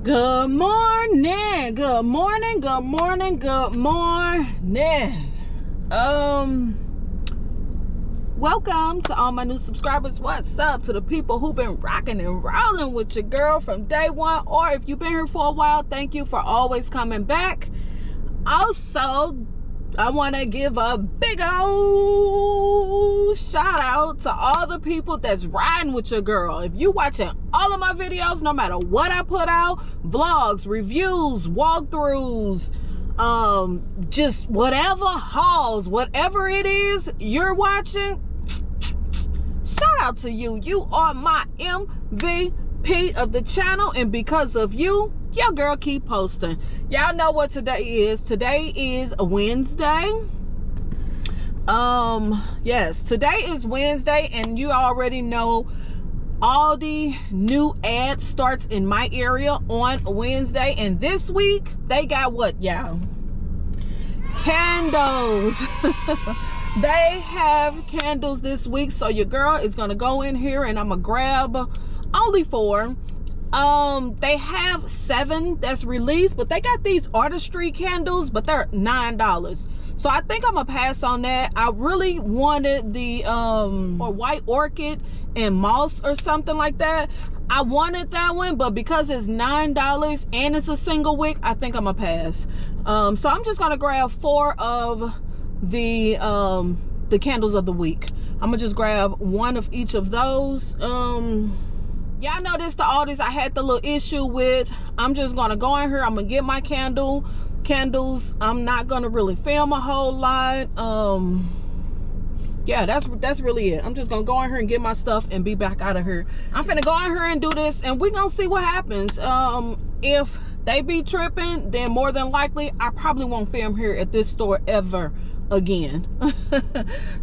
Good morning, good morning, good morning, good morning. Welcome to all my new subscribers. What's up to the people who've been rocking and rolling with your girl from day one, or if you've been here for a while, thank you for always coming back. Also, I want to give a big old shout out to all the people that's riding with your girl. If you watching all of my videos, no matter what I put out, vlogs, reviews, walkthroughs, just whatever hauls, whatever it is you're watching, shout out to you. You are my MVP of the channel, and because of you, your girl keep posting. Y'all know what today is. Today is a Wednesday. Yes, today is Wednesday, and you already know Aldi new ad starts in my area on Wednesday, and this week they got what, y'all? Candles. They have candles this week, so your girl is gonna go in here and I'm gonna grab only 4. They have 7 that's released, but they got these artistry candles, but they're $9. So I think I'm gonna pass on that. I really wanted the or white orchid and moss or something like that. I wanted that one, but because it's $9 and it's a single wick, I think I'm gonna pass. So I'm just gonna grab 4 of the candles of the week. I'm gonna just grab 1 of each of those. Y'all know this, the Aldis I had the little issue with. I'm just gonna go in here, I'm gonna get my candles. I'm not gonna really film a whole lot. Yeah, that's really it. I'm just gonna go in here and get my stuff and be back out of here. I'm finna go in here and do this, and we gonna see what happens. If they be tripping, then more than likely I probably won't film here at this store ever again.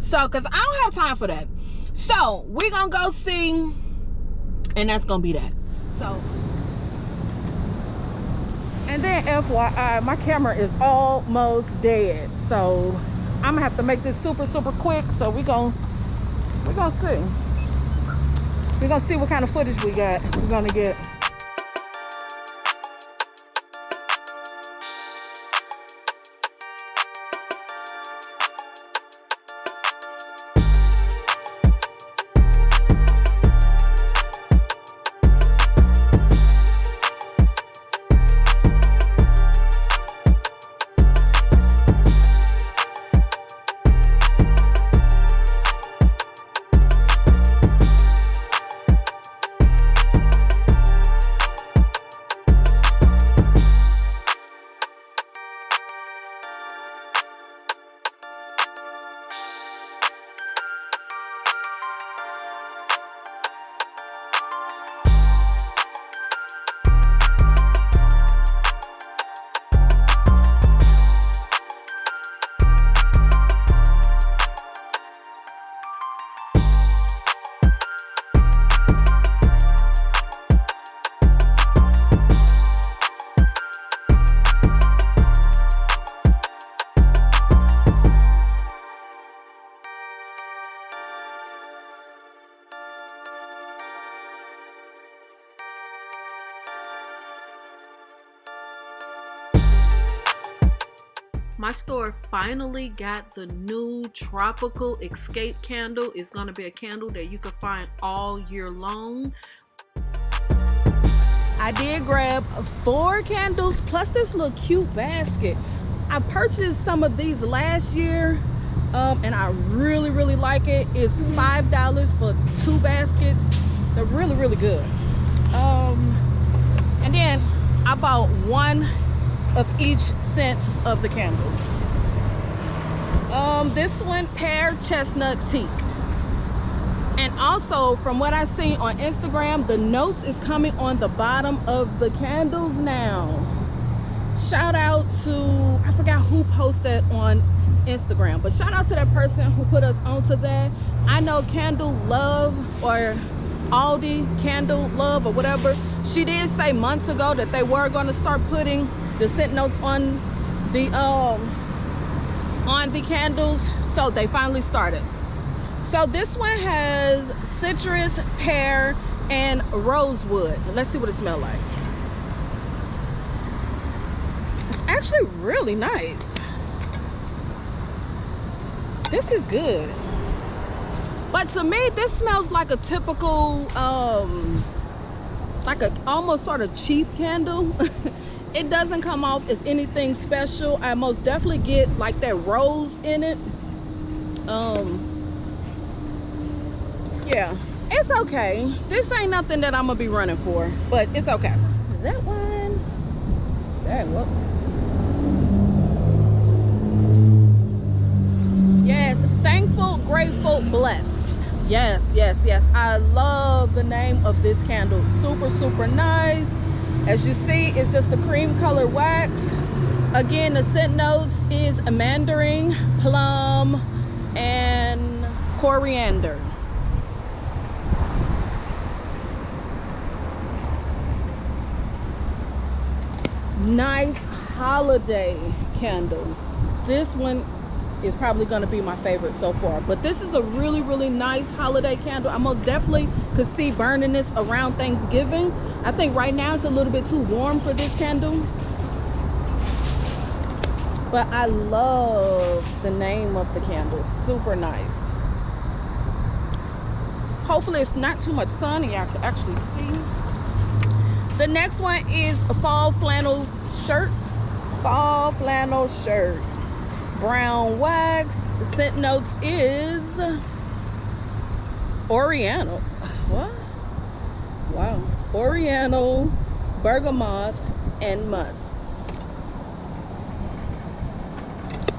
So, cause I don't have time for that. So we gonna go see, and that's gonna be that. So, and then FYI, my camera is almost dead, so I'm gonna have to make this super quick. So we're gonna see what kind of footage we're gonna get. My store finally got the new tropical escape candle. It's gonna be a candle that you can find all year long. I did grab 4 candles plus this little cute basket. I purchased some of these last year, and I really like it. It's $5 for 2 baskets. They're really good. And then I bought 1 of each scent of the candles. This one, Pear Chestnut Teak. And also, from what I see on Instagram, the notes is coming on the bottom of the candles now. Shout out to, I forgot who posted on Instagram, but shout out to that person who put us onto that. I know Candle Love, or Aldi Candle Love, or whatever, she did say months ago that they were going to start putting the scent notes on the candles, so they finally started. So this one has citrus, pear, and rosewood. Let's see what it smells like. actually really nice. This is good. But to me, this smells like a typical, like a almost sort of cheap candle. It doesn't come off as anything special. I most definitely get like that rose in it. Yeah, it's okay. This ain't nothing that I'm gonna be running for, but it's okay. That one, dang, what? Yes, thankful, grateful, blessed. Yes, yes, yes. I love the name of this candle. Super, super nice. As you see, it's just a cream color wax. Again, the scent notes is mandarin, plum, and coriander. Nice holiday candle. This one is probably going to be my favorite so far, but this is a really, really nice holiday candle. I most definitely could see burning this around Thanksgiving. I think right now it's a little bit too warm for this candle, but I love the name of the candle. Super nice. Hopefully it's not too much sun and y'all can actually see. The next one is a fall flannel shirt. Fall flannel shirt. Brown wax. The scent notes is Oriental. What? Wow. Oriental, bergamot, and musk.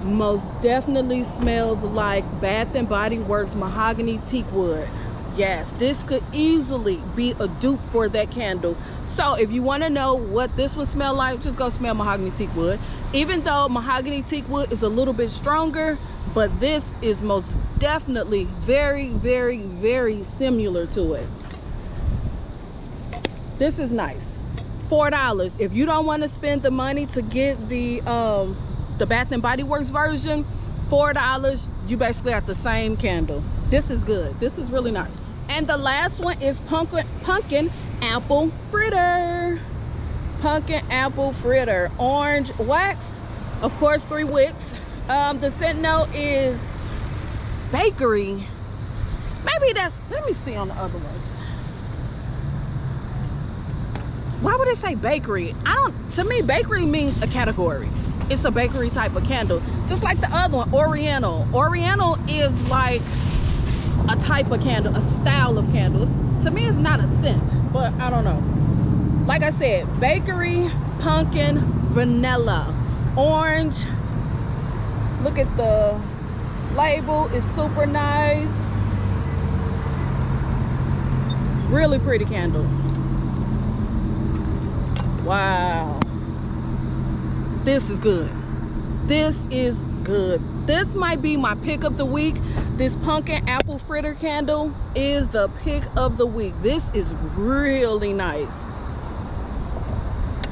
Most definitely smells like Bath and Body Works mahogany teak wood. Yes, this could easily be a dupe for that candle. So if you want to know what this would smell like, just go smell mahogany teak wood. Even though mahogany teak wood is a little bit stronger, but this is most definitely very, very, very similar to it. This is nice. $4. If you don't want to spend the money to get the Bath and Body Works version, $4, you basically have the same candle. This is good. This is really nice. And the last one is pumpkin apple fritter. Pumpkin apple fritter. Orange wax. Of course, 3 wicks. The scent note is bakery. Maybe that's, let me see on the other ones. Why would it say bakery? To me, bakery means a category. It's a bakery type of candle. Just like the other one, Oriental. Oriental is like a type of candle, a style of candles. To me, it's not a scent, but I don't know. Like I said, bakery, pumpkin, vanilla, orange. Look at the label, it's super nice. Really pretty candle. Wow. This is good. This is good. This might be my pick of the week. This pumpkin apple fritter candle is the pick of the week. This is really nice.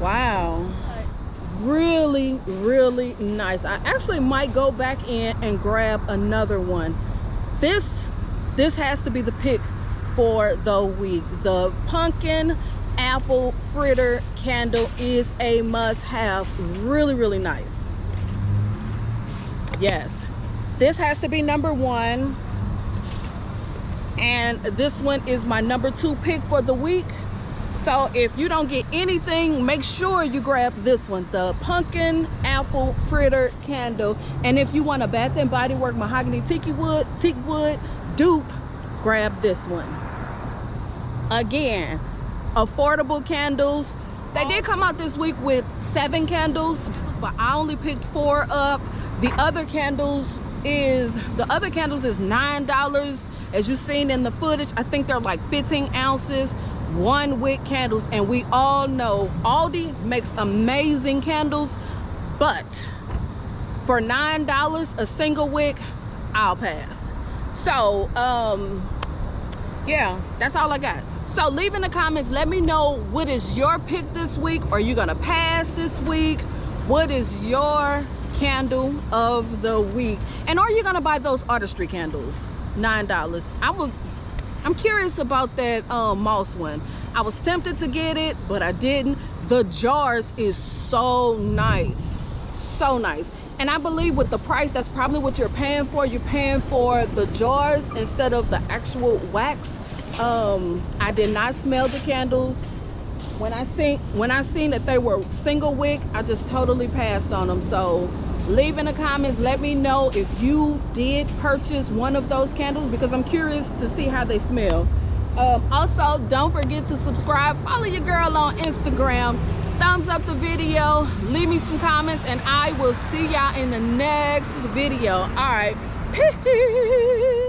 Wow. Really, really nice. I actually might go back in and grab another one. This has to be the pick for the week. The pumpkin apple fritter candle is a must-have. Really, really nice. Yes, this has to be number 1, and this one is my number 2 pick for the week. So if you don't get anything, make sure you grab this one, the pumpkin apple fritter candle. And if you want a Bath and Body Works mahogany teak wood dupe, grab this one. Again, affordable candles. They did come out this week with 7 candles, but I only picked 4 up. The other candles is $9. As you've seen in the footage, I think they're like 15 ounces, 1 wick candles. And we all know Aldi makes amazing candles, but for $9 a single wick, I'll pass. So yeah, that's all I got. So leave in the comments, let me know, what is your pick this week? Are you gonna pass this week? What is your candle of the week? And are you gonna buy those artistry candles? $9. I'm curious about that moss one. I was tempted to get it, but I didn't. The jars is so nice. so nice. And I believe with the price, that's probably what you're paying for. You're paying for the jars instead of the actual wax. I did not smell the candles. When I seen that they were single wick, I just totally passed on them. So leave in the comments, let me know if you did purchase one of those candles, because I'm curious to see how they smell. Also, don't forget to subscribe, follow your girl on Instagram, thumbs up the video, leave me some comments, and I will see y'all in the next video. All right, peace.